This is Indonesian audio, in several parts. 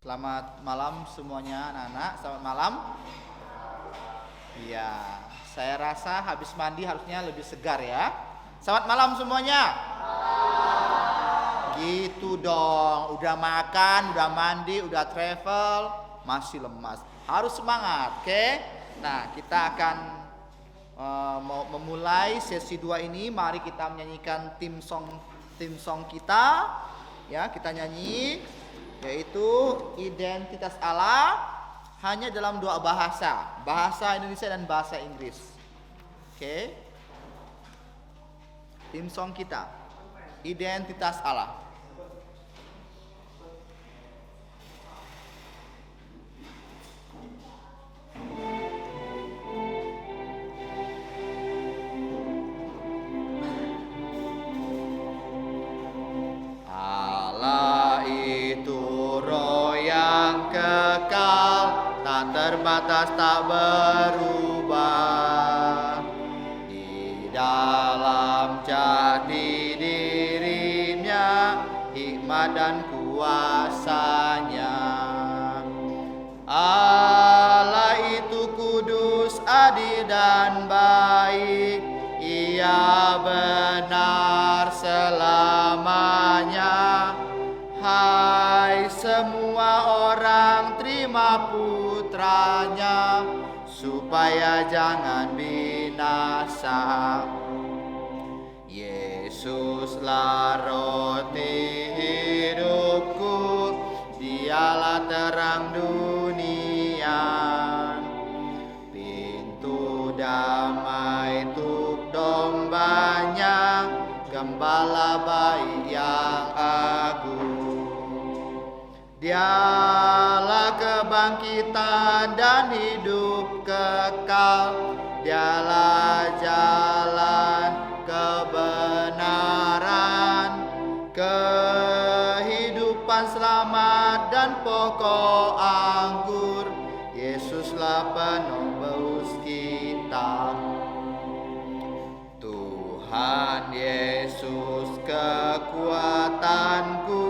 Selamat malam semuanya anak-anak, selamat malam. Iya, saya rasa habis mandi harusnya lebih segar ya. Selamat malam semuanya. Gitu dong, udah makan, udah mandi, udah travel, masih lemas. Harus semangat, oke? Nah, kita akan mau memulai sesi 2 ini. Mari kita menyanyikan tim song kita. Ya, kita nyanyi yaitu Identitas Allah hanya dalam 2 bahasa, bahasa Indonesia dan bahasa Inggris. Oke. Tim song kita, Identitas Allah. Terbatas tak berubah di dalam jati dirinya, hikmat dan kuasanya. Allah itu kudus, adil dan baik, Ia benar selamanya. Hai semua orang, terima putranya, supaya jangan binasa. Yesuslah roti hidupku, Dialah terang dunia. Pintu damai untuk dombanya, gembala baik yang agung. Dialah kebangkitan dan hidup kekal, Dialah jalan kebenaran, kehidupan selamat dan pokok anggur. Yesuslah penebus kita. Tuhan Yesus kekuatanku,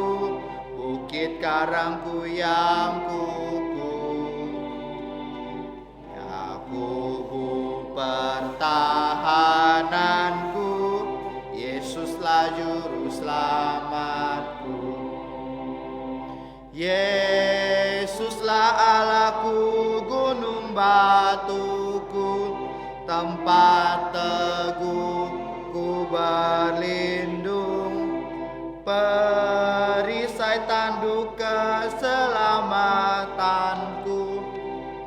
bukit karangku yang kukuh, Yakub pertahananku, Yesuslah juru selamatku. Yesuslah Allahku, gunung batuku, tempat teguhku berlindung, perisai tanduk keselamatanku,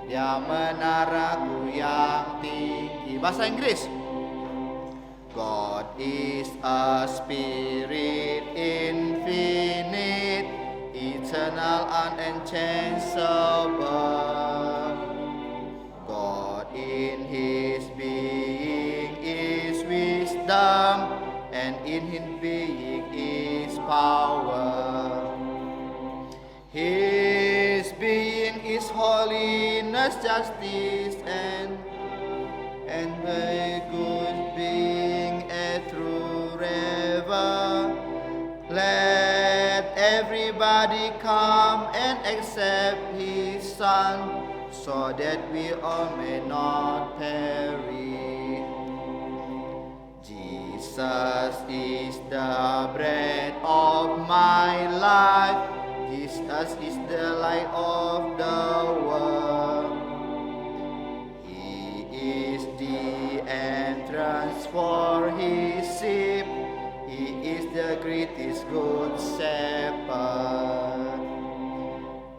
Dia menaraku yang tinggi. Bahasa Inggris. God is a spirit, infinite, eternal, unchangeable. God in His being is wisdom, and in His being is power. His being is holiness, justice, and the good being through ever. Let everybody come and accept His Son, so that we all may not perish. Jesus is the bread of my life, Jesus is the light of the world. He is the entrance for His sheep, He is the greatest good shepherd.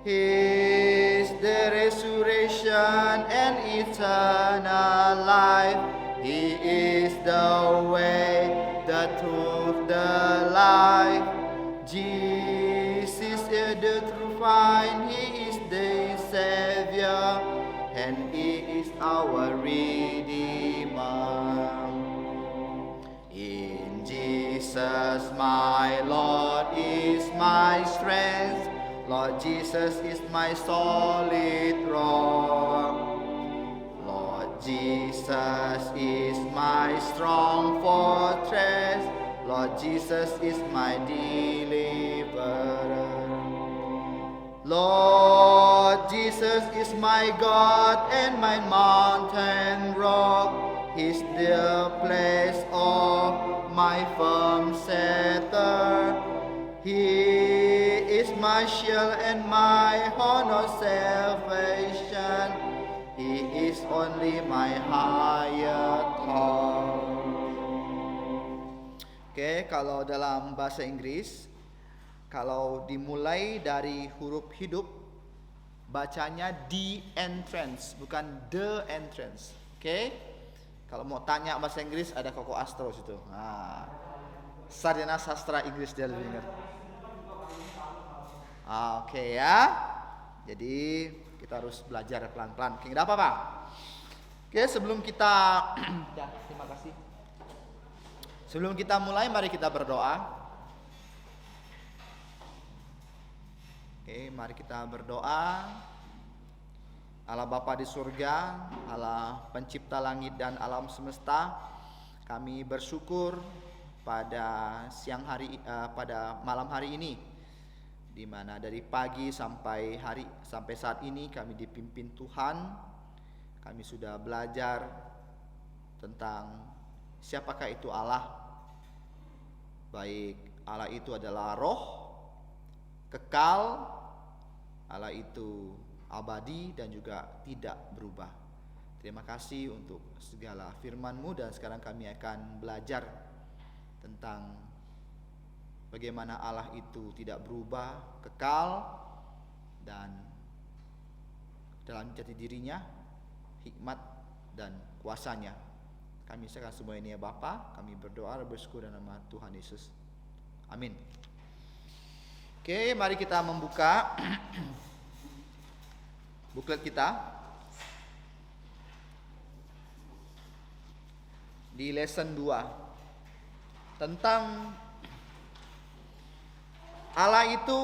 He is the resurrection and eternal life. He is the way, the truth, the life. Jesus is the true vine, He is the Savior, and He is our Redeemer. In Jesus my Lord is my strength, Lord Jesus is my solid rock. Lord Jesus is my strong fortress. Lord Jesus is my deliverer. Lord Jesus is my God and my mountain rock. He's the place of my firm shelter. He is my shield and my horn of salvation. He is only my higher tower. Oke, kalau dalam bahasa Inggris, kalau dimulai dari huruf hidup, bacanya the entrance, bukan the entrance. Oke? Kalau mau tanya bahasa Inggris, ada Koko Astro situ. Nah, sarjana sastra Inggris dia lebih ngerti. Oke ya. Jadi kita harus belajar pelan-pelan. Oke, enggak apa-apa. Oke, sebelum kita ya, terima kasih. Sebelum kita mulai, mari kita berdoa. Oke, mari kita berdoa. Allah Bapa di surga, Allah pencipta langit dan alam semesta, kami bersyukur pada pada malam hari ini, di mana dari pagi sampai saat ini kami dipimpin Tuhan. Kami sudah belajar tentang siapakah itu Allah. Baik, Allah itu adalah roh, kekal, Allah itu abadi dan juga tidak berubah. Terima kasih untuk segala firman-Mu, dan sekarang kami akan belajar tentang bagaimana Allah itu tidak berubah, kekal, dan dalam jati dirinya, hikmat dan kuasanya. Kami serahkan semua ini ya Bapa. Kami berdoa bersyukur dalam nama Tuhan Yesus. Amin. Oke, mari kita membuka buklet kita di lesson 2 tentang Allah itu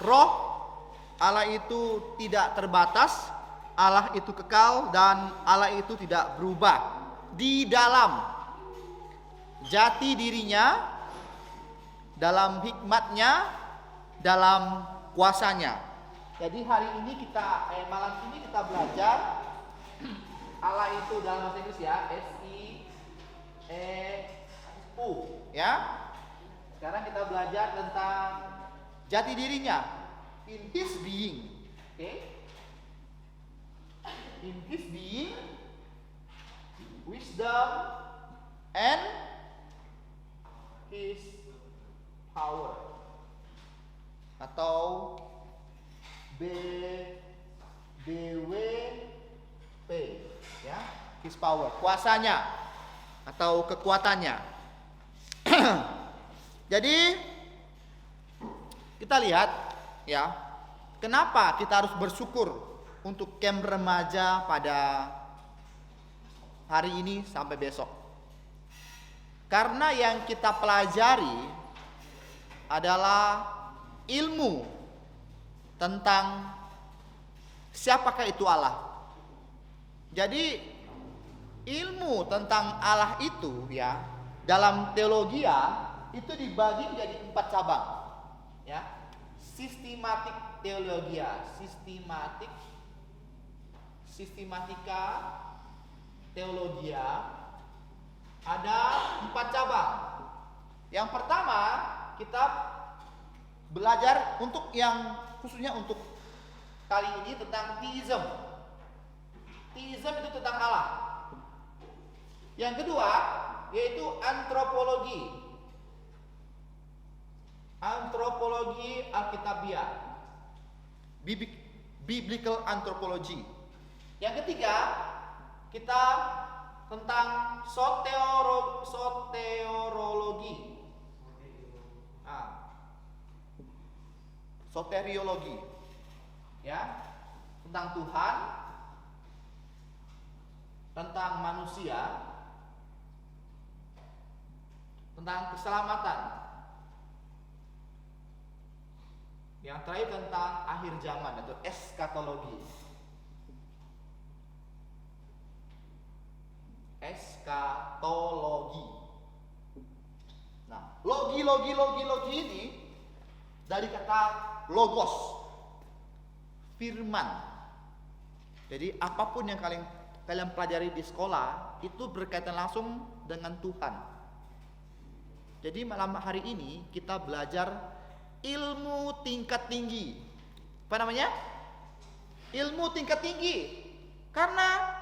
roh, Allah itu tidak terbatas, Allah itu kekal, dan Allah itu tidak berubah di dalam jati dirinya, dalam hikmatnya, dalam kuasanya. Jadi hari ini malam ini kita belajar Allah itu dalam bahasa Inggris ya, S-I-E-U ya. Sekarang kita belajar tentang jati dirinya, in His being. Oke? In His being, wisdom and His power, atau BWP ya, His power, kuasanya atau kekuatannya. Jadi kita lihat ya, kenapa kita harus bersyukur untuk camp remaja pada hari ini sampai besok. Karena yang kita pelajari adalah ilmu tentang siapakah itu Allah. Jadi ilmu tentang Allah itu ya, dalam teologi itu dibagi menjadi 4 cabang ya. Sistematik teologia, sistematika teologia, ada 4 cabang. Yang pertama kita belajar untuk yang khususnya untuk kali ini tentang theism. Theism itu tentang Allah. Yang kedua yaitu antropologi. Antropologi Alkitabiah. Biblical anthropology. Yang ketiga kita tentang soteriologi. Soteriologi ya, tentang Tuhan, tentang manusia, tentang keselamatan. Yang terakhir tentang akhir zaman, atau eskatologi. eskatologi. Nah, logi ini dari kata logos, firman. Jadi apapun yang kalian pelajari di sekolah itu berkaitan langsung dengan Tuhan. Jadi malam hari ini kita belajar ilmu tingkat tinggi. Apa namanya? Ilmu tingkat tinggi. Karena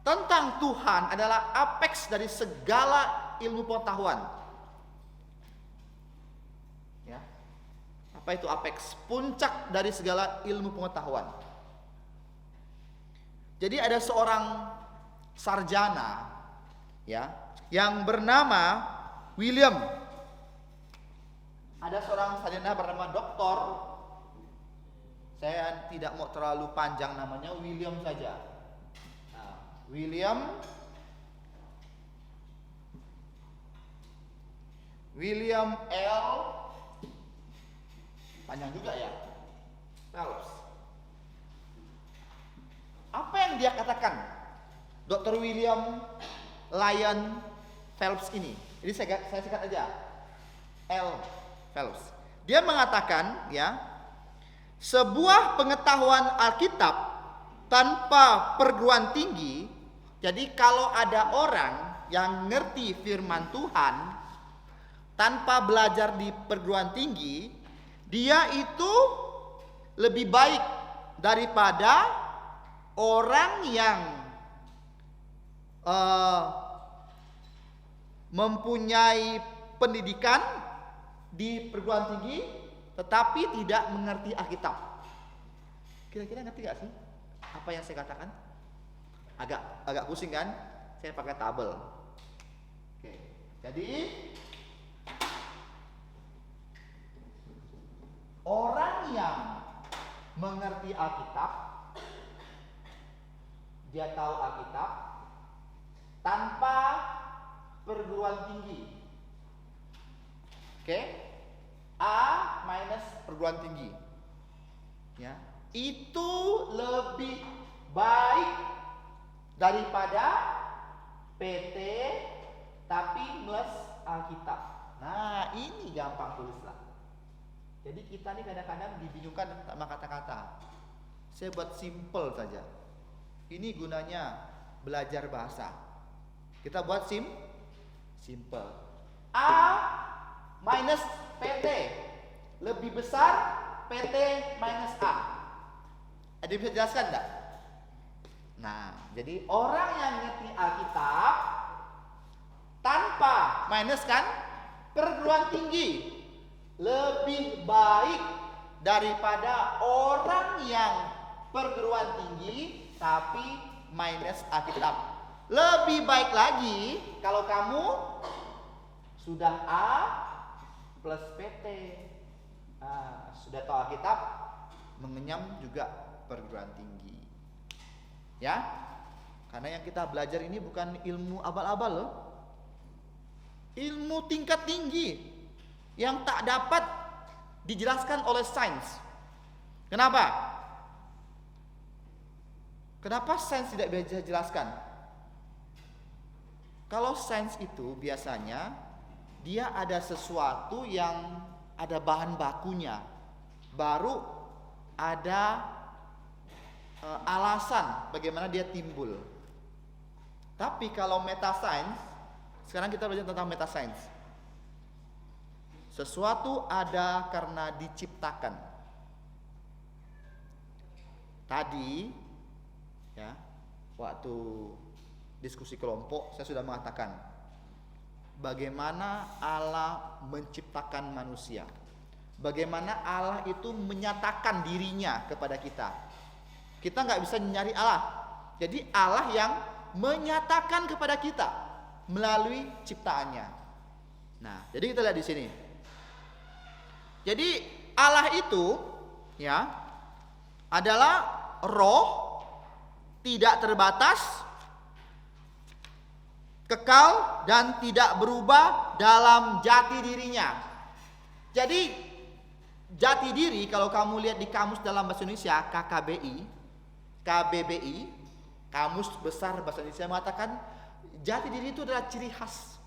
tentang Tuhan adalah apex dari segala ilmu pengetahuan. Ya. Apa itu apex? Puncak dari segala ilmu pengetahuan. Jadi ada seorang sarjana ya yang bernama William. Ada seorang sarjana bernama Doktor. Saya tidak mau terlalu panjang namanya, William saja. Nah, William L. Panjang juga ya. Phelps. Apa yang dia katakan? Dr. William Lyon Phelps ini. Jadi saya singkat aja. L. Phelps. Dia mengatakan ya, sebuah pengetahuan Alkitab tanpa perguruan tinggi. Jadi kalau ada orang yang ngerti firman Tuhan tanpa belajar di perguruan tinggi, dia itu lebih baik daripada orang yang mempunyai pendidikan di perguruan tinggi tetapi tidak mengerti Alkitab. Kira-kira ngerti gak sih apa yang saya katakan? Agak pusing kan? Saya pakai tabel. Oke. Jadi orang yang mengerti Alkitab, dia tahu Alkitab tanpa perguruan tinggi. Oke? A minus perguruan tinggi. Ya, itu lebih baik daripada PT tapi plus Alkitab. Nah, ini gampang tulislah. Jadi kita nih kadang-kadang dibingungkan sama kata-kata. Saya buat simple saja. Ini gunanya belajar bahasa. Kita buat simple. A minus PT lebih besar PT minus A. Ada bisa jelaskan enggak? Nah, jadi orang yang ngerti Alkitab tanpa minus kan perguruan tinggi lebih baik daripada orang yang perguruan tinggi tapi minus Alkitab. Lebih baik lagi kalau kamu sudah A plus PT. Sudah tahu Alkitab, mengenyam juga perguruan tinggi. Ya? Karena yang kita belajar ini bukan ilmu abal-abal loh. Ilmu tingkat tinggi yang tak dapat dijelaskan oleh sains. Kenapa? Kenapa sains tidak bisa dijelaskan? Kalau sains itu biasanya dia ada sesuatu yang ada bahan bakunya, baru ada alasan bagaimana dia timbul. Tapi kalau metasains, sekarang kita belajar tentang metasains. Sesuatu ada karena diciptakan. Tadi ya, waktu diskusi kelompok saya sudah mengatakan bagaimana Allah menciptakan manusia. Bagaimana Allah itu menyatakan dirinya kepada kita. Kita nggak bisa nyari Allah. Jadi Allah yang menyatakan kepada kita melalui ciptaannya. Nah, jadi kita lihat di sini. Jadi Allah itu ya adalah roh, tidak terbatas, kekal dan tidak berubah dalam jati dirinya. Jadi jati diri kalau kamu lihat di kamus dalam bahasa Indonesia KBBI, Kamus Besar Bahasa Indonesia mengatakan Jati diri itu adalah ciri khas.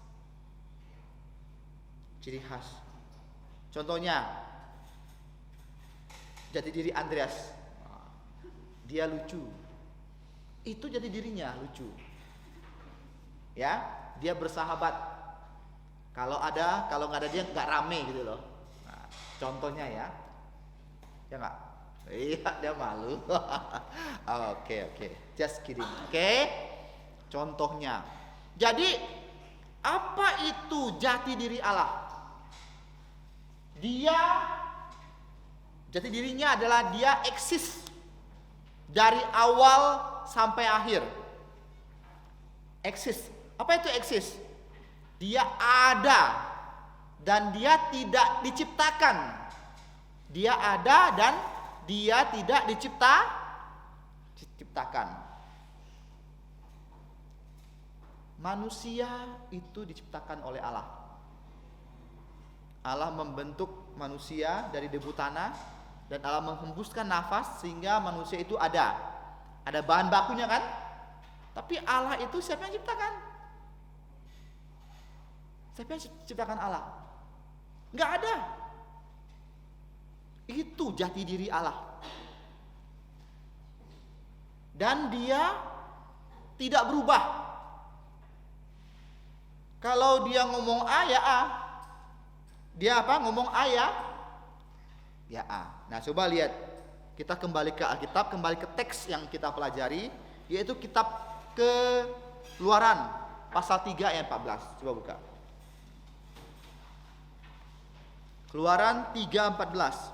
Ciri khas. Contohnya, jati diri Andreas. Dia lucu. Itu jati dirinya, lucu. Ya, dia bersahabat. Kalau nggak ada dia nggak rame gitu loh. Nah, contohnya ya. Ya nggak? Iya, dia malu. Oke. Just kidding. Oke. Contohnya. Jadi, apa itu jati diri Allah? Jati dirinya adalah dia eksis dari awal sampai akhir. Eksis. Apa itu eksis? Dia ada dan dia tidak diciptakan. Dia ada dan dia tidak diciptakan. Manusia itu diciptakan oleh Allah. Allah membentuk manusia dari debu tanah dan Allah menghembuskan nafas sehingga manusia itu ada. Ada bahan bakunya kan? Tapi Allah itu siapa yang ciptakan? Siapa yang ciptakan Allah? Enggak ada. Itu jati diri Allah. Dan dia tidak berubah. Kalau dia ngomong A ya A. Dia apa? Ngomong A ya A. Nah, coba lihat. Kita kembali ke Alkitab, kembali ke teks yang kita pelajari, yaitu kitab Keluaran pasal 3 ayat 14. Coba buka. Keluaran 3:14.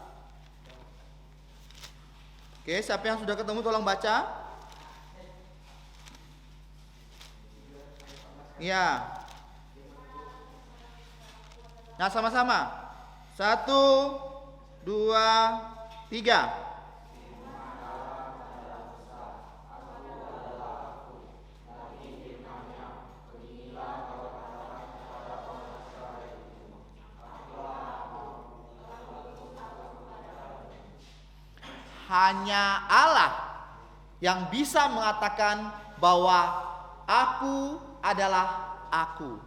Oke, siapa yang sudah ketemu tolong baca. Ya. Nah, sama-sama. 1, 2, 3. Hanya Allah yang bisa mengatakan bahwa aku adalah aku.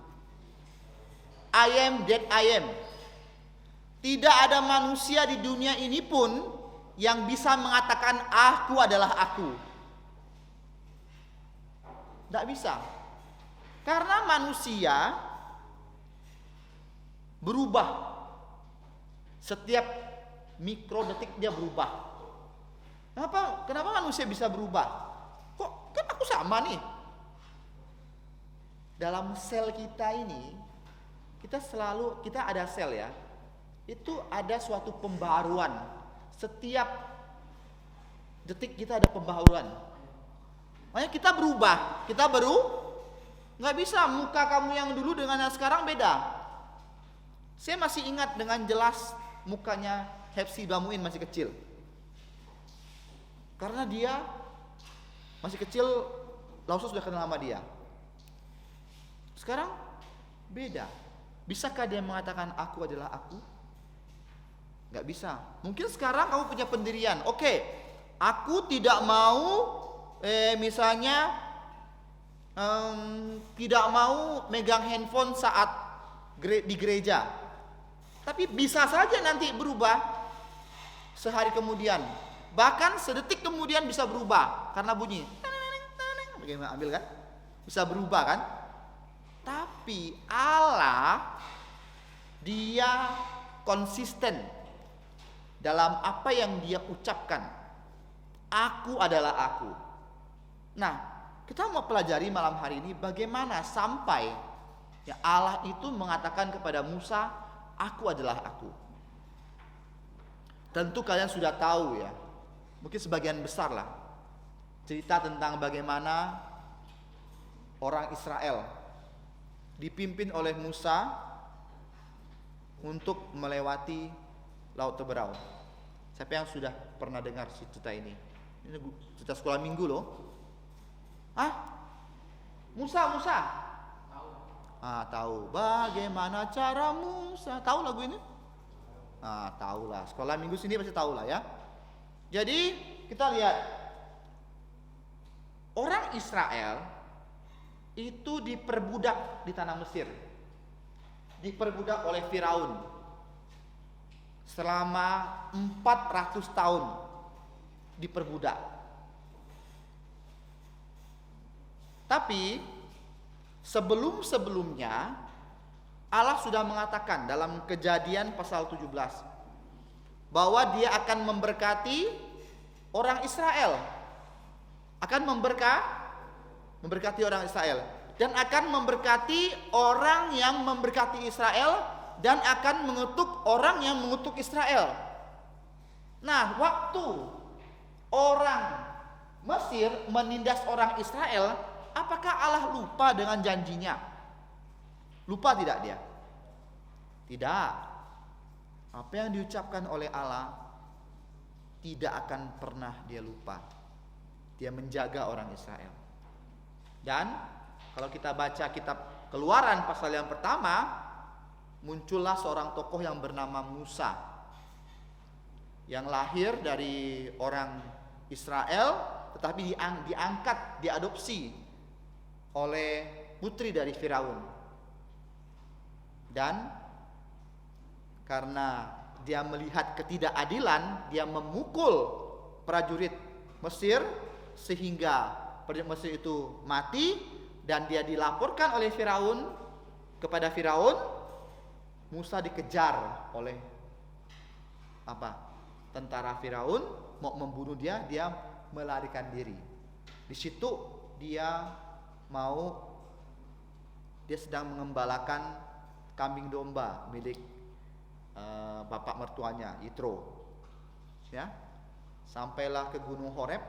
I am that I am. Tidak ada manusia di dunia ini pun yang bisa mengatakan aku adalah aku. Tidak bisa. Karena manusia berubah. Setiap mikrodetik dia berubah. Kenapa manusia bisa berubah? Kok kan aku sama nih. Dalam sel kita ini, kita ada sel ya. Itu ada suatu pembaharuan. Setiap detik kita ada pembaharuan. Makanya kita berubah. Nggak bisa muka kamu yang dulu dengan yang sekarang beda. Saya masih ingat dengan jelas mukanya Hepsi Bamuin masih kecil. Karena dia masih kecil, Lauso sudah kenal sama dia. Sekarang beda. Bisakah dia mengatakan aku adalah aku? Gak bisa. Mungkin sekarang kamu punya pendirian. Oke, aku tidak mau misalnya tidak mau megang handphone saat di gereja. Tapi bisa saja nanti berubah sehari kemudian. Bahkan sedetik kemudian bisa berubah karena bunyi. Bagaimana ambil kan? Bisa berubah kan? Tapi Allah dia konsisten dalam apa yang dia ucapkan. Aku adalah aku. Nah, kita mau pelajari malam hari ini bagaimana sampai ya Allah itu mengatakan kepada Musa, aku adalah aku. Tentu kalian sudah tahu ya. Mungkin sebagian besar lah. Cerita tentang bagaimana orang Israel dipimpin oleh Musa untuk melewati Laut Teberau. Siapa yang sudah pernah dengar cerita ini? Ini cerita sekolah minggu loh. Musa. Tahu. Bagaimana cara Musa? Tahu lagu ini? Tahu lah. Sekolah minggu sini pasti tahu lah ya. Jadi kita lihat orang Israel itu diperbudak di tanah Mesir. Diperbudak oleh Firaun selama 400 tahun diperbudak. Tapi sebelum-sebelumnya Allah sudah mengatakan dalam Kejadian pasal 17 bahwa Dia akan memberkati orang Israel. Akan memberkati orang Israel dan akan memberkati orang yang memberkati Israel dan akan mengutuk orang yang mengutuk Israel. Nah, waktu orang Mesir menindas orang Israel, apakah Allah lupa dengan janjinya? Lupa tidak dia? Tidak. Apa yang diucapkan oleh Allah tidak akan pernah dia lupa. Dia menjaga orang Israel. Dan kalau kita baca kitab Keluaran pasal yang pertama, muncullah seorang tokoh yang bernama Musa, yang lahir dari orang Israel tetapi diangkat, diadopsi oleh putri dari Firaun. Dan karena dia melihat ketidakadilan, dia memukul prajurit Mesir sehingga prajurit Mesir itu mati, dan dia dilaporkan oleh Firaun kepada Firaun. Musa dikejar oleh tentara Firaun, mau membunuh dia, dia melarikan diri. Di situ dia sedang mengembalakan kambing domba milik bapak mertuanya, Yitro. Ya. Sampailah ke Gunung Horeb,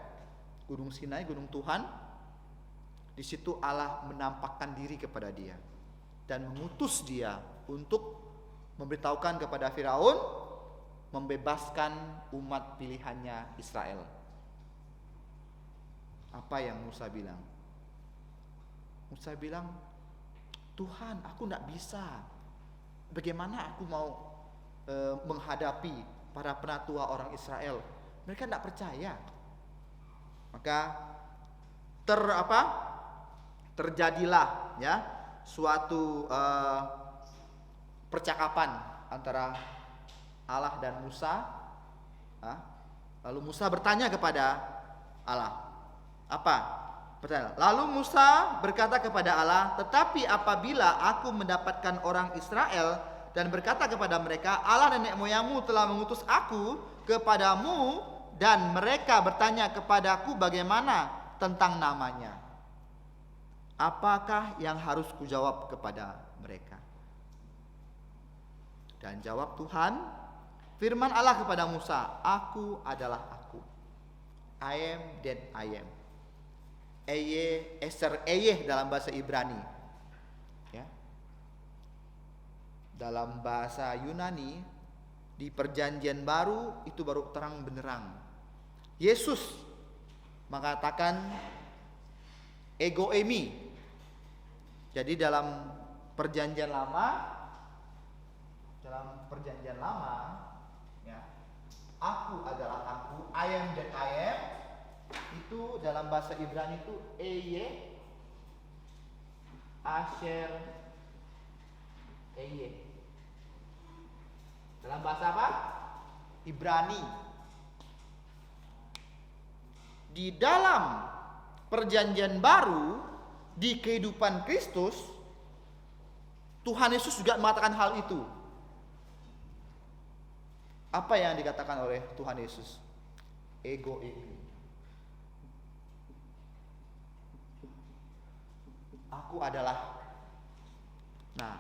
Gunung Sinai, Gunung Tuhan. Di situ Allah menampakkan diri kepada dia dan mengutus dia untuk memberitahukan kepada Firaun membebaskan umat pilihannya Israel. Apa yang Musa bilang? Musa bilang, Tuhan, aku tidak bisa. Bagaimana aku mau menghadapi para penatua orang Israel? Mereka tidak percaya. Maka terjadilah ya suatu percakapan antara Allah dan Musa. Lalu Musa bertanya kepada Allah. Apa? Pertanyaan. Lalu Musa berkata kepada Allah, tetapi apabila aku mendapatkan orang Israel dan berkata kepada mereka, Allah nenek moyangmu telah mengutus aku kepadamu, dan mereka bertanya kepadaku bagaimana tentang namanya, apakah yang harus kujawab kepada mereka? Dan jawab Tuhan, firman Allah kepada Musa, aku adalah aku. I am that I am. Eser Eyeh dalam bahasa Ibrani. Ya. Dalam bahasa Yunani, di perjanjian baru itu baru terang benderang. Yesus mengatakan ego emi. Jadi dalam perjanjian lama, ya, aku adalah aku, I am that I am. Itu dalam bahasa Ibrani itu Eye, Asher, Eye. Dalam bahasa apa? Ibrani. Di dalam perjanjian baru, di kehidupan Kristus, Tuhan Yesus juga mengatakan hal itu. Apa yang dikatakan oleh Tuhan Yesus? Ego emi. Aku adalah. Nah,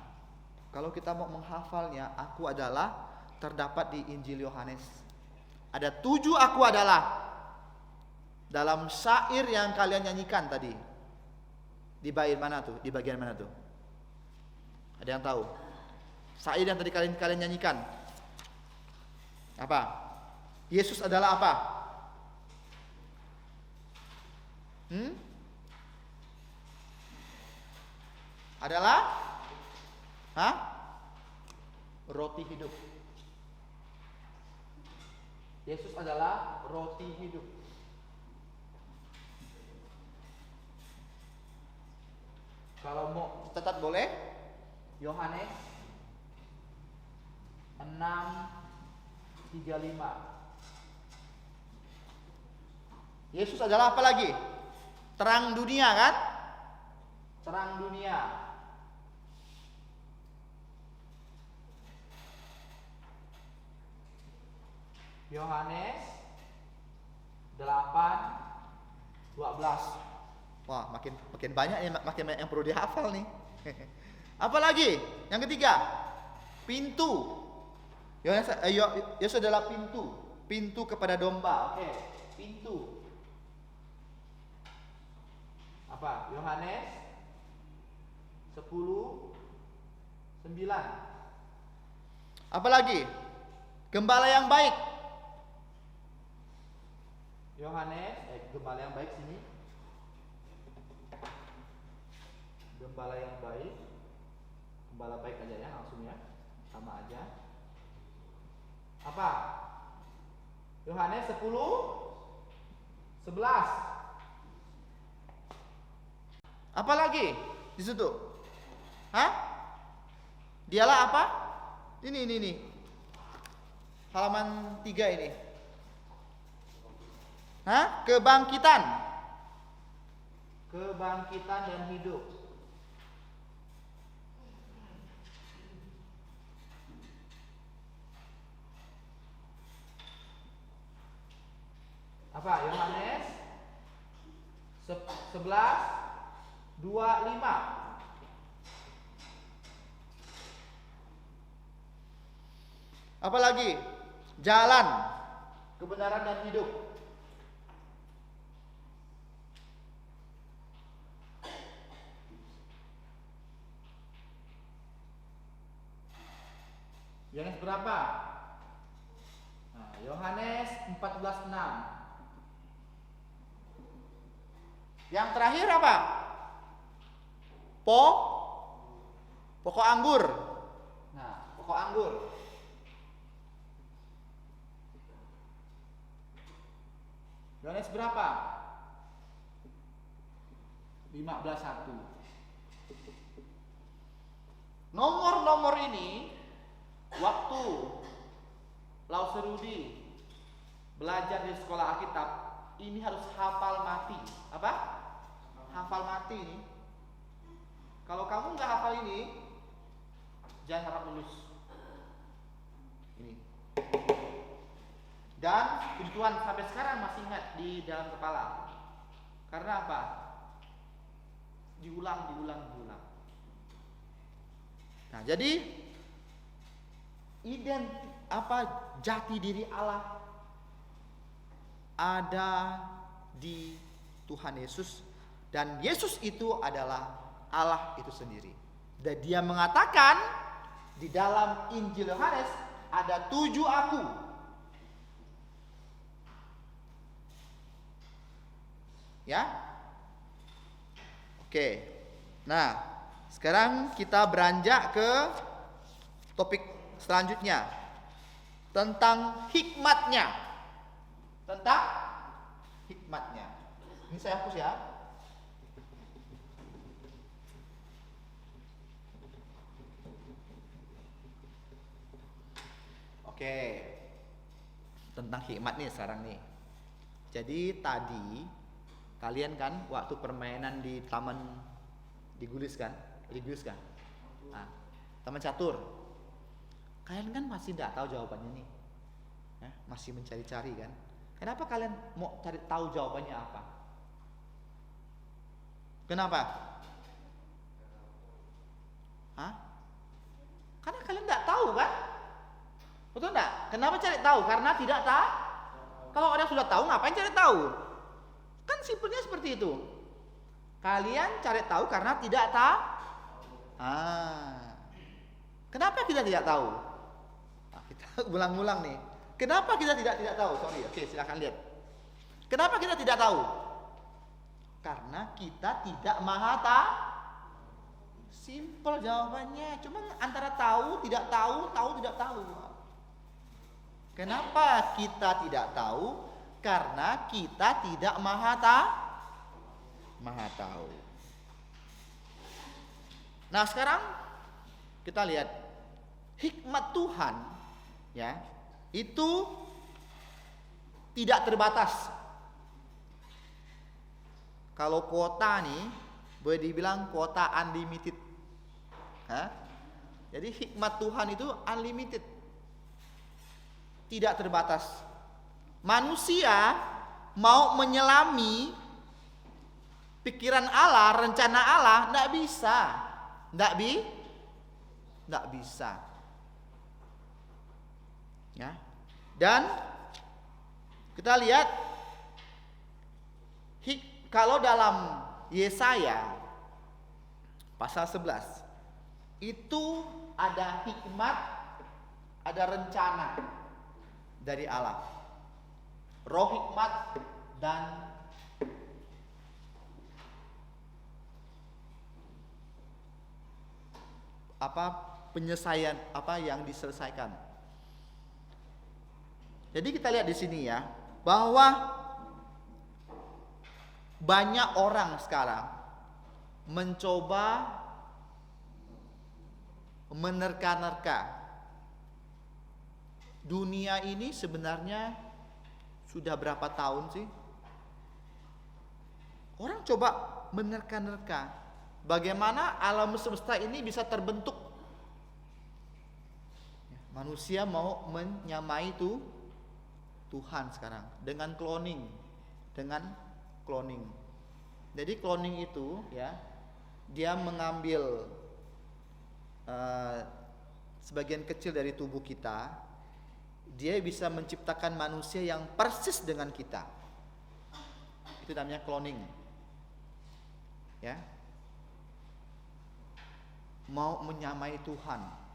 kalau kita mau menghafalnya, aku adalah terdapat di Injil Yohanes. Ada 7 aku adalah dalam syair yang kalian nyanyikan tadi. Di bagian mana tuh? Di bagian mana tuh? Ada yang tahu? Syair yang tadi kalian nyanyikan. Apa? Yesus adalah apa? Adalah roti hidup. Yesus adalah roti hidup. Kalau mau catat boleh. Yohanes 6:35. Yesus adalah apa lagi? Terang dunia kan? Terang dunia. Yohanes 8:12. Wah, makin banyak nih, makin banyak yang perlu dihafal nih. Apalagi? Yang ketiga, pintu. Yesus adalah pintu kepada domba. Oke, pintu. Apa? Yohanes 10:9. Apalagi? Gembala yang baik. Yohanes, gembala yang baik sini. Gembala yang baik. Gembala baik aja ya, langsung ya. Sama aja. Apa? Yohanes 10:11. Apa lagi di situ? Hah? Dialah apa? Ini. Halaman 3 ini. Hah? Kebangkitan dan hidup. Apa? Yohanes 11:25. Apa lagi? Jalan, kebenaran dan hidup. Yohanes berapa? Nah, Yohanes 14:6. Yang terakhir apa? Pokok anggur. Nah, pokok anggur. Yohanes berapa? 15:1. Nomor-nomor ini waktu Lau Serudi belajar di sekolah Alkitab ini harus hafal mati. Apa? Hafal mati ini. Kalau kamu nggak hafal ini, jangan harap lulus. Ini. Dan puji Tuhan sampai sekarang masih ingat di dalam kepala. Karena apa? Diulang. Nah, jadi jati diri Allah ada di Tuhan Yesus, dan Yesus itu adalah Allah itu sendiri. Dan dia mengatakan di dalam Injil Yohanes ada 7 aku. Ya? Oke. Nah, sekarang kita beranjak ke topik selanjutnya tentang hikmatnya. Ini saya hapus ya. Oke. Tentang hikmat nih sekarang nih. Jadi tadi kalian kan waktu permainan di taman Digulis kan? Nah, taman catur. Kalian kan masih tidak tahu jawabannya nih. Masih mencari-cari kan? Kenapa kalian mau cari tahu jawabannya apa? Kenapa? Karena kalian tidak tahu kan? Betul enggak? Kenapa cari tahu? Karena tidak tahu. Kalau orang sudah tahu, ngapain cari tahu? Kan simpelnya seperti itu. Kalian cari tahu karena tidak tahu. Kenapa kita tidak tahu? Nah, kita ulang-ulang nih. Kenapa kita tidak tahu? Oke, silakan lihat. Kenapa kita tidak tahu? Karena kita tidak maha tahu. Simpel jawabannya. Cuma antara tahu, tidak tahu, tidak tahu. Kenapa kita tidak tahu? Karena kita tidak maha tahu. Nah, sekarang kita lihat hikmat Tuhan, ya, itu tidak terbatas. Kalau kuota nih, boleh dibilang kuota unlimited. Jadi hikmat Tuhan itu unlimited, tidak terbatas. Manusia mau menyelami pikiran Allah, rencana Allah, tidak bisa, tidak bisa. Ya, dan kita lihat kalau dalam Yesaya pasal 11 itu ada hikmat, ada rencana dari Allah. Roh hikmat dan penyelesaian yang diselesaikan. Jadi kita lihat di sini ya, bahwa banyak orang sekarang mencoba menerka-nerka. Dunia ini sebenarnya sudah berapa tahun sih? Orang coba menerka-nerka bagaimana alam semesta ini bisa terbentuk. Manusia mau menyamai itu Tuhan sekarang dengan cloning, Jadi cloning itu ya, dia mengambil sebagian kecil dari tubuh kita, dia bisa menciptakan manusia yang persis dengan kita. Itu namanya cloning. Ya. Mau menyamai Tuhan.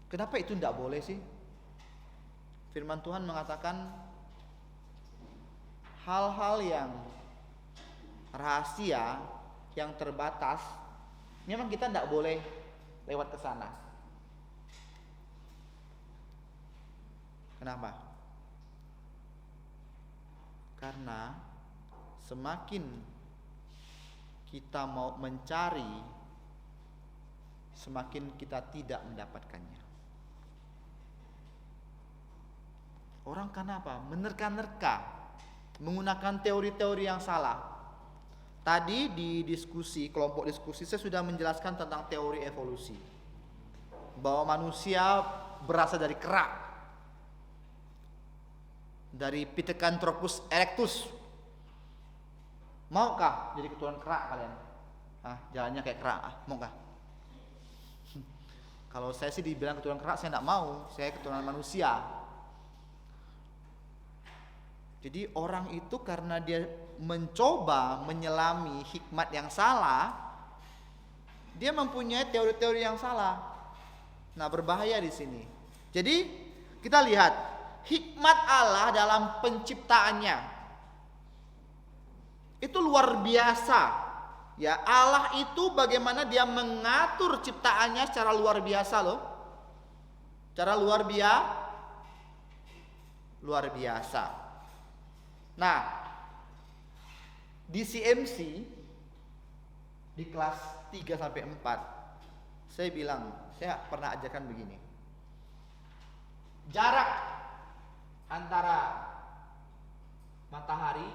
Kenapa itu tidak boleh sih? Firman Tuhan mengatakan hal-hal yang rahasia, yang terbatas, memang kita tidak boleh lewat ke sana. Kenapa? Karena semakin kita mau mencari, semakin kita tidak mendapatkannya. Orang kenapa? Menerka-nerka, menggunakan teori-teori yang salah. Tadi di diskusi, kelompok diskusi, saya sudah menjelaskan tentang teori evolusi. Bahwa manusia berasal dari kera. Dari Pithecanthropus erectus. Maukah jadi keturunan kera kalian? Jalannya kayak kera, maukah? Kalau saya sih dibilang keturunan kera, saya tidak mau. Saya keturunan manusia. Jadi orang itu karena dia mencoba menyelami hikmat yang salah, dia mempunyai teori-teori yang salah. Nah, berbahaya di sini. Jadi kita lihat hikmat Allah dalam penciptaannya itu luar biasa. Ya, Allah itu bagaimana dia mengatur ciptaannya secara luar biasa loh. Secara luar biasa. Nah, di CMC di kelas 3 sampai 4 saya pernah ajarkan begini. Jarak antara matahari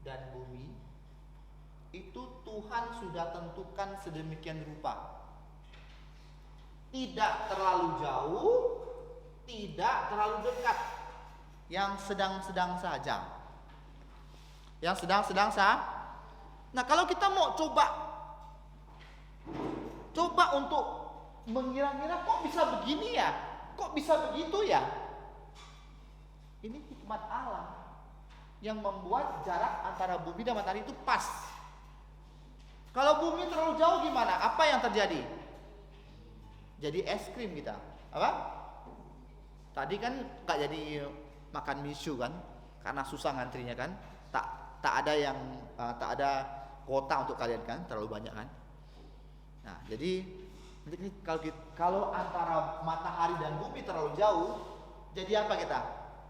dan bumi itu Tuhan sudah tentukan sedemikian rupa. Tidak terlalu jauh, tidak terlalu dekat. Yang sedang-sedang saja. Yang sedang-sedang saja. Nah, kalau kita mau coba untuk mengira-ngira kok bisa begini ya? Kok bisa begitu ya? Ini hikmat Allah yang membuat jarak antara bumi dan matahari itu pas. Kalau bumi terlalu jauh gimana? Apa yang terjadi? Jadi es krim kita. Apa? Tadi kan gak jadi makan misu kan, karena susah ngantrinya kan, tak ada kuota untuk kalian kan, terlalu banyak kan. Nah, jadi kalau antara matahari dan bumi terlalu jauh, jadi apa kita?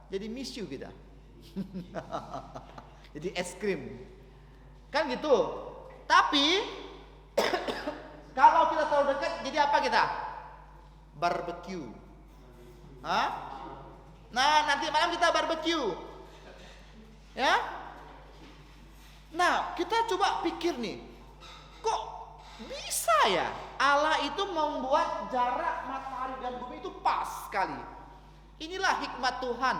Jadi misu kita. Jadi es krim kan gitu. Tapi kita? Barbecue. Hah? Nah, nanti malam kita barbecue. Ya? Nah, kita coba pikir nih. Kok bisa ya Allah itu membuat jarak matahari dan bumi itu pas sekali. Inilah hikmat Tuhan.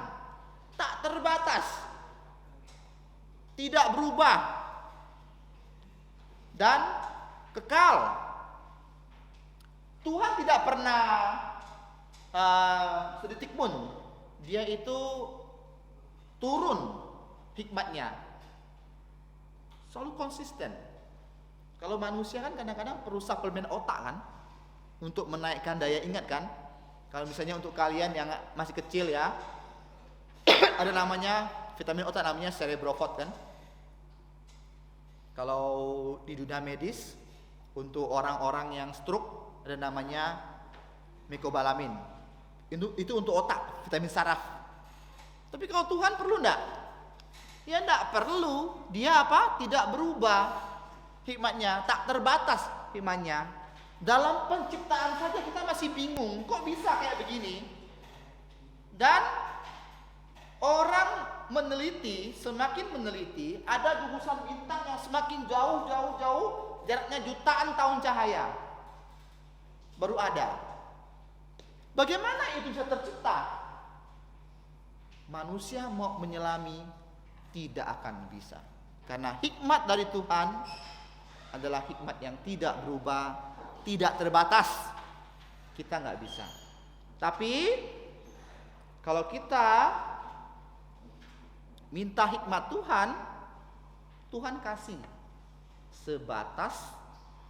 Tak terbatas. Tidak berubah. Dan kekal. Tuhan tidak pernah sedetik pun dia itu turun hikmatnya. Selalu konsisten. Kalau manusia kan kadang-kadang perlu suplemen otak kan, untuk menaikkan daya ingat kan. Kalau misalnya untuk kalian yang masih kecil ya, ada namanya vitamin otak namanya cerebrofort kan. Kalau di dunia medis untuk orang-orang yang stroke ada namanya mecobalamin. Itu untuk otak, vitamin saraf. Tapi kalau Tuhan perlu enggak? Ya enggak perlu. Dia apa? Tidak berubah hikmatnya, tak terbatas hikmatnya. Dalam penciptaan saja kita masih bingung, kok bisa kayak begini? Dan orang meneliti, semakin meneliti, ada gugusan bintang yang semakin jauh, jaraknya jutaan tahun cahaya. Baru ada. Bagaimana itu bisa tercipta? Manusia mau menyelami tidak akan bisa. Karena hikmat dari Tuhan adalah hikmat yang tidak berubah, tidak terbatas. Kita nggak bisa. Tapi kalau kita minta hikmat Tuhan, Tuhan kasih sebatas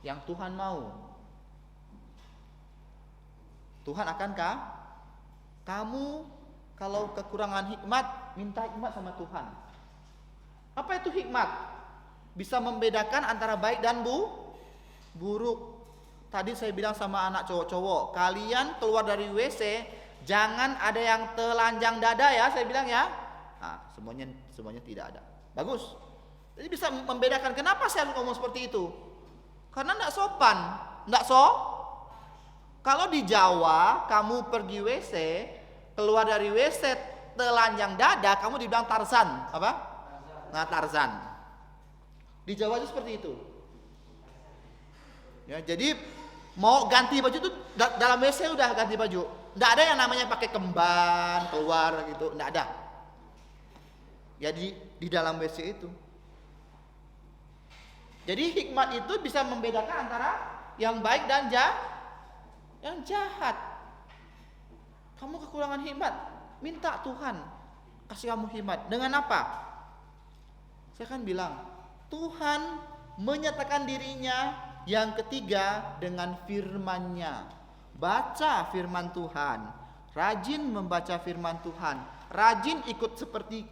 yang Tuhan mau. Tuhan akankah kamu kalau kekurangan hikmat, minta hikmat sama Tuhan? Apa itu hikmat? Bisa membedakan antara baik dan buruk. Tadi saya bilang sama anak cowok-cowok, kalian keluar dari WC jangan ada yang telanjang dada ya, saya bilang ya. Nah, semuanya tidak ada. Bagus. Jadi bisa membedakan. Kenapa saya harus ngomong seperti itu? Karena enggak sopan, Kalau di Jawa kamu pergi WC, keluar dari WC telanjang dada, kamu dibilang Tarzan, apa? Nah, Tarzan. Di Jawa itu seperti itu. Ya, jadi mau ganti baju itu dalam WC udah ganti baju. Enggak ada yang namanya pakai kemban keluar gitu, enggak ada. Ya di dalam WC itu. Jadi hikmat itu bisa membedakan antara yang baik dan yang jahat. Kamu kekurangan hikmat, minta Tuhan kasih kamu hikmat. Dengan apa? Saya kan bilang, Tuhan menyatakan dirinya yang ketiga dengan firman-Nya. Baca firman Tuhan, rajin membaca firman Tuhan, rajin ikut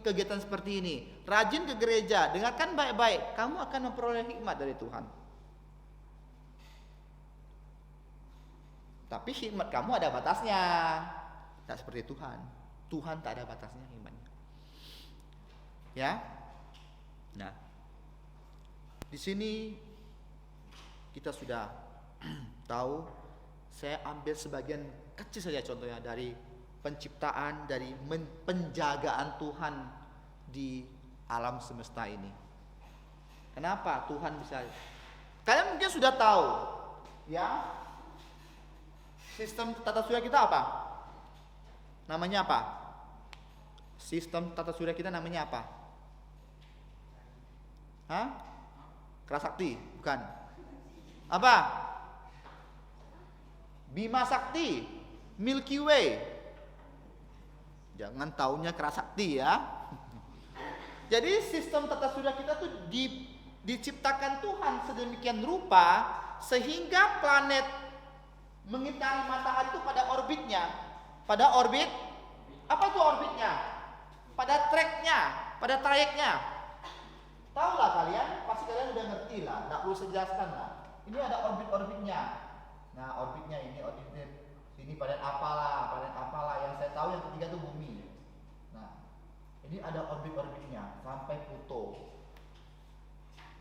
kegiatan seperti ini, rajin ke gereja, dengarkan baik-baik, kamu akan memperoleh hikmat dari Tuhan. Tapi hikmat kamu ada batasnya. Tak seperti Tuhan. Tuhan tak ada batasnya hikmatnya. Ya. Nah, di sini kita sudah tahu. Saya ambil sebagian kecil saja contohnya dari penciptaan, dari penjagaan Tuhan di alam semesta ini. Kenapa Tuhan bisa? Kalian mungkin sudah tahu, ya. Sistem tata surya kita apa? Namanya apa? Sistem tata surya kita namanya apa? Hah? Kerasakti? Bukan. Apa? Bima Sakti, Milky Way. Jangan taunya Kerasakti ya. Jadi sistem tata surya kita tuh diciptakan Tuhan sedemikian rupa sehingga planet mengitari matahari itu pada orbitnya. Pada orbit, apa itu orbitnya? Pada tracknya, pada trayeknya. Tahu lah kalian, pasti kalian udah ngerti lah, nggak perlu saya jelaskan lah. Ini ada orbitnya. Nah, orbitnya ini planet apalah. Yang saya tahu yang ketiga itu bumi. Nah, ini ada orbitnya sampai Pluto.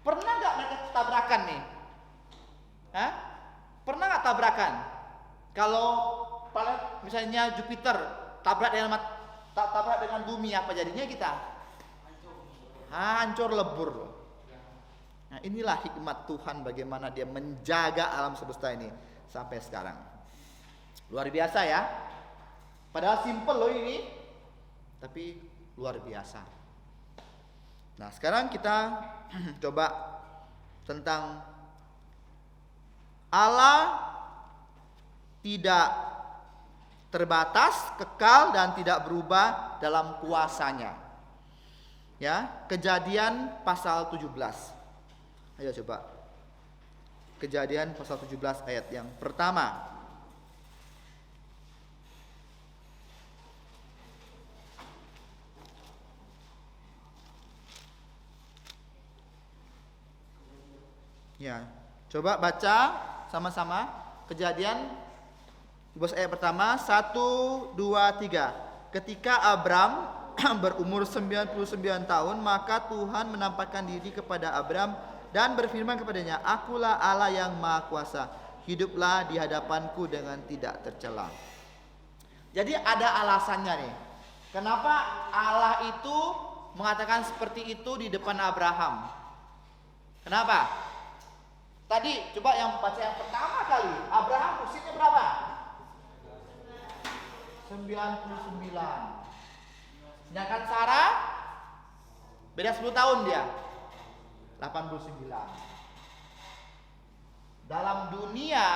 Pernah nggak mereka tabrakan nih? Hah? Pernah nggak tabrakan? Kalau planet misalnya Jupiter tabrak dengan bumi, apa jadinya kita? Hancur lebur. Nah, inilah hikmat Tuhan bagaimana Dia menjaga alam semesta ini sampai sekarang. Luar biasa ya. Padahal simple loh ini, tapi luar biasa. Nah, sekarang kita coba tentang Allah tidak terbatas, kekal dan tidak berubah dalam kuasanya. Ya, Kejadian pasal 17. Ayo coba. Kejadian pasal 17 ayat yang pertama. Ya, coba baca sama-sama Kejadian 17 ayat pertama, 1, 2, 3. Ketika Abram berumur 99 tahun, maka Tuhan menampakkan diri kepada Abram dan berfirman kepadanya, "Akulah Allah yang Maha Kuasa. Hiduplah di hadapanku dengan tidak tercela." Jadi ada alasannya nih. Kenapa Allah itu mengatakan seperti itu di depan Abraham? Kenapa? Tadi coba yang baca yang pertama kali, Abraham usianya berapa? 99. Sedangkan Sarah beda 10 tahun dia. 89. Dalam dunia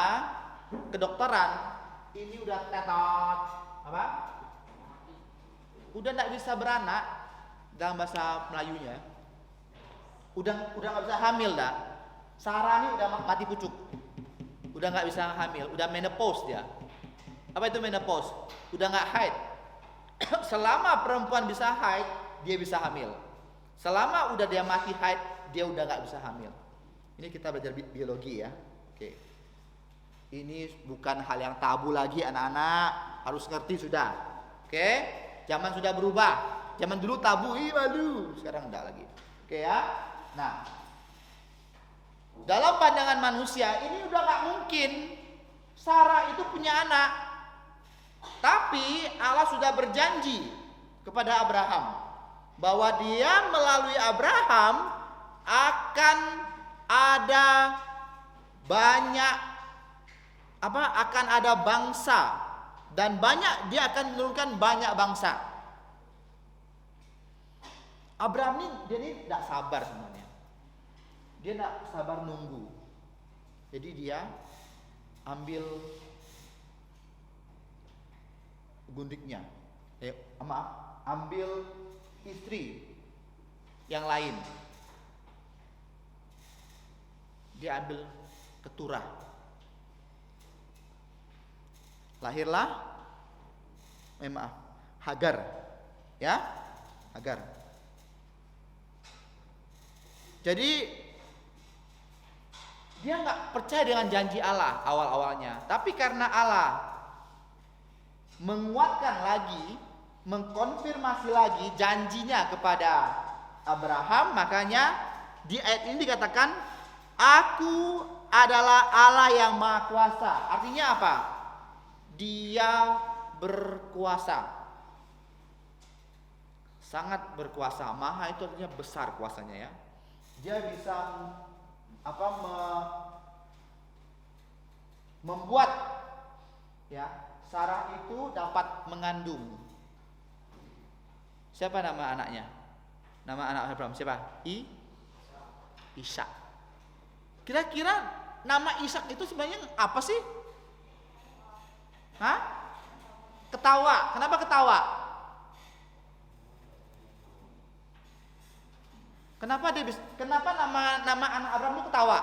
kedokteran ini udah tetot apa? Udah enggak bisa beranak dalam bahasa Melayunya. Udah enggak bisa hamil dah. Sarah ini udah mati pucuk, udah nggak bisa hamil, udah menopause dia. Apa itu menopause? Udah nggak haid. Selama perempuan bisa haid, dia bisa hamil. Selama udah dia mati haid, dia udah nggak bisa hamil. Ini kita belajar biologi ya. Oke. Ini bukan hal yang tabu lagi, anak-anak harus ngerti sudah. Oke. Zaman sudah berubah. Zaman dulu tabu, malu. Sekarang enggak lagi. Oke ya. Nah, dalam pandangan manusia ini udah gak mungkin Sarah itu punya anak. Tapi Allah sudah berjanji kepada Abraham bahwa dia melalui Abraham akan ada banyak akan ada bangsa, dan dia akan menurunkan banyak bangsa. Abraham ini tidak sabar sebenarnya. Dia tidak sabar nunggu. Jadi dia ambil gundiknya. Ambil istri yang lain. Dia ambil keturah. Lahirlah Hagar. Ya? Hagar. Jadi dia nggak percaya dengan janji Allah awal-awalnya, tapi karena Allah menguatkan lagi, mengkonfirmasi lagi janjinya kepada Abraham, makanya di ayat ini dikatakan, "Aku adalah Allah yang Maha Kuasa." Artinya apa? Dia berkuasa, sangat berkuasa. Maha itu artinya besar kuasanya ya. Dia bisa membuat ya Sarah itu dapat mengandung. Siapa nama anaknya? Nama anak Abraham siapa? Ishak. Kira-kira nama Ishak itu sebenarnya apa sih? Hah? Ketawa. Kenapa ketawa? Kenapa nama anak Abraham itu ketawa?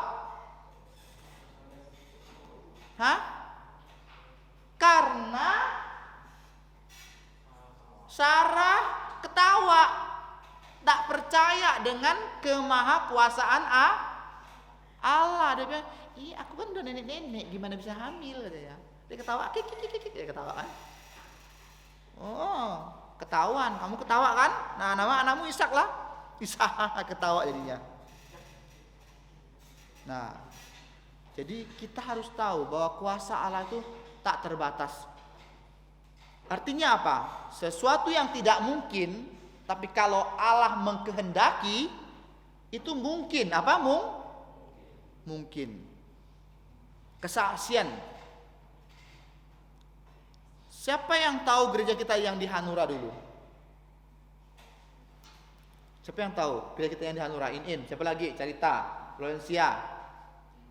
Hah? Karena Sarah ketawa, tak percaya dengan kemahakuasaan Allah. Dia bilang, aku kan udah nenek-nenek, gimana bisa hamil?" Dia ketawa, dia ketawa kan? Oh, ketahuan, kamu ketawa kan? Nah, nama anakmu Ishak lah. Bisa ketawa jadinya. Nah, jadi kita harus tahu bahwa kuasa Allah itu tak terbatas. Artinya apa? Sesuatu yang tidak mungkin, tapi kalau Allah mengkehendaki, itu mungkin. Apa? Mungkin. Kesaksian. Siapa yang tahu gereja kita yang di Hanura dulu? Siapa yang tahu gereja kita yang di Hanura? In. Siapa lagi? Carita, Florencia,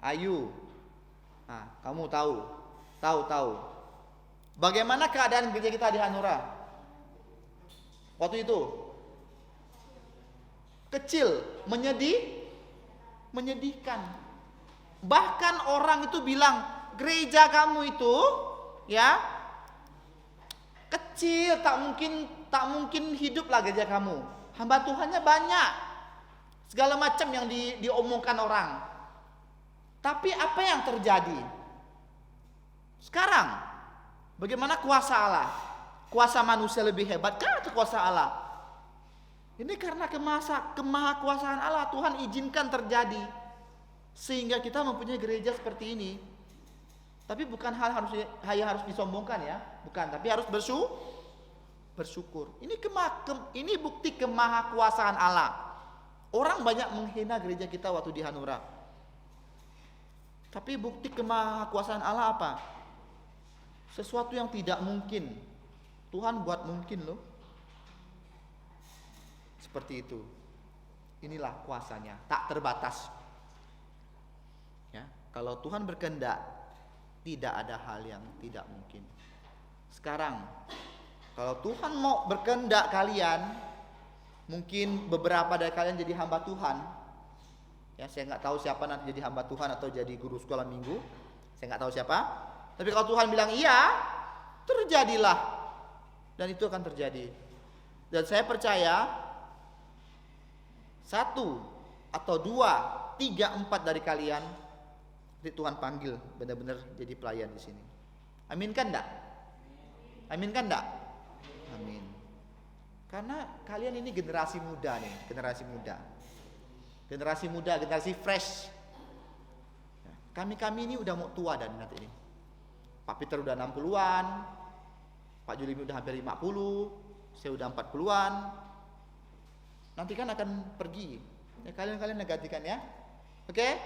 Ayu. Nah, kamu tahu. Bagaimana keadaan gereja kita di Hanura waktu itu? Kecil, menyedihkan. Bahkan orang itu bilang, gereja kamu itu ya kecil, tak mungkin hiduplah gereja kamu. Hamba Tuhannya banyak. Segala macam yang diomongkan orang. Tapi apa yang terjadi? Sekarang, bagaimana kuasa Allah? Kuasa manusia lebih hebat atau kuasa Allah? Ini karena kemahakuasaan Allah, Tuhan izinkan terjadi. Sehingga kita mempunyai gereja seperti ini. Tapi bukan hal yang harus disombongkan ya. Bukan, tapi harus bersyukur. Ini bukti kemahakuasaan Allah. Orang banyak menghina gereja kita waktu di Hanura. Tapi bukti kemahakuasaan Allah apa? Sesuatu yang tidak mungkin, Tuhan buat mungkin loh. Seperti itu. Inilah kuasanya, tak terbatas. Ya, kalau Tuhan berkehendak, tidak ada hal yang tidak mungkin. Sekarang, kalau Tuhan mau berkehendak kalian, mungkin beberapa dari kalian jadi hamba Tuhan. Ya, saya nggak tahu siapa nanti jadi hamba Tuhan atau jadi guru sekolah minggu. Saya nggak tahu siapa. Tapi kalau Tuhan bilang iya, terjadilah. Dan itu akan terjadi. Dan saya percaya 1 atau 2, 3, 4 dari kalian Tuhan panggil benar-benar jadi pelayan di sini. Amin kan enggak? Amin kan enggak? Amin. Karena kalian ini generasi muda nih, generasi muda, generasi fresh. Kami ini udah mau tua dan nanti ini. Pak Peter udah 60-an, Pak Julimi udah hampir 50, saya udah 40-an. Nanti kan akan pergi. Ya, kalian gantikan ya. Oke?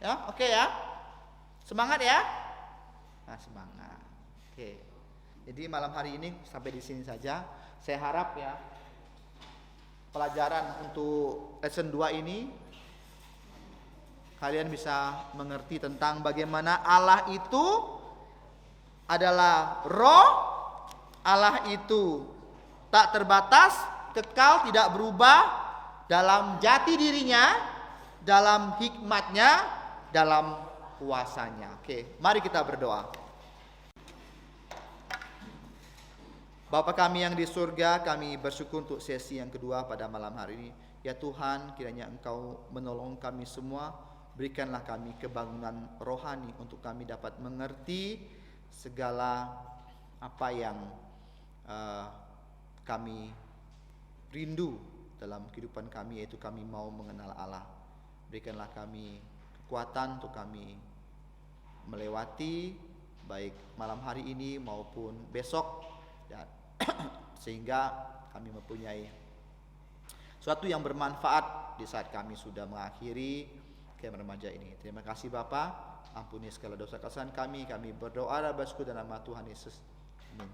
Ya, oke ya. Semangat ya. Nah, semangat. Oke. Jadi malam hari ini sampai di sini saja. Saya harap ya pelajaran untuk lesson 2 ini kalian bisa mengerti tentang bagaimana Allah itu adalah roh, Allah itu tak terbatas, kekal, tidak berubah dalam jati dirinya, dalam hikmatnya, dalam kuasanya. Oke, mari kita berdoa. Bapa kami yang di surga, kami bersyukur untuk sesi yang kedua pada malam hari ini. Ya Tuhan, kiranya Engkau menolong kami semua, berikanlah kami kebangunan rohani untuk kami dapat mengerti segala apa yang kami rindu dalam kehidupan kami, yaitu kami mau mengenal Allah. Berikanlah kami kekuatan untuk kami melewati baik malam hari ini maupun besok, dan sehingga kami mempunyai suatu yang bermanfaat di saat kami sudah mengakhiri kehidupan remaja ini. Terima kasih Bapa, ampuni segala dosa kesalahan kami berdoa dan bersyukur dalam nama Tuhan Yesus. Amin.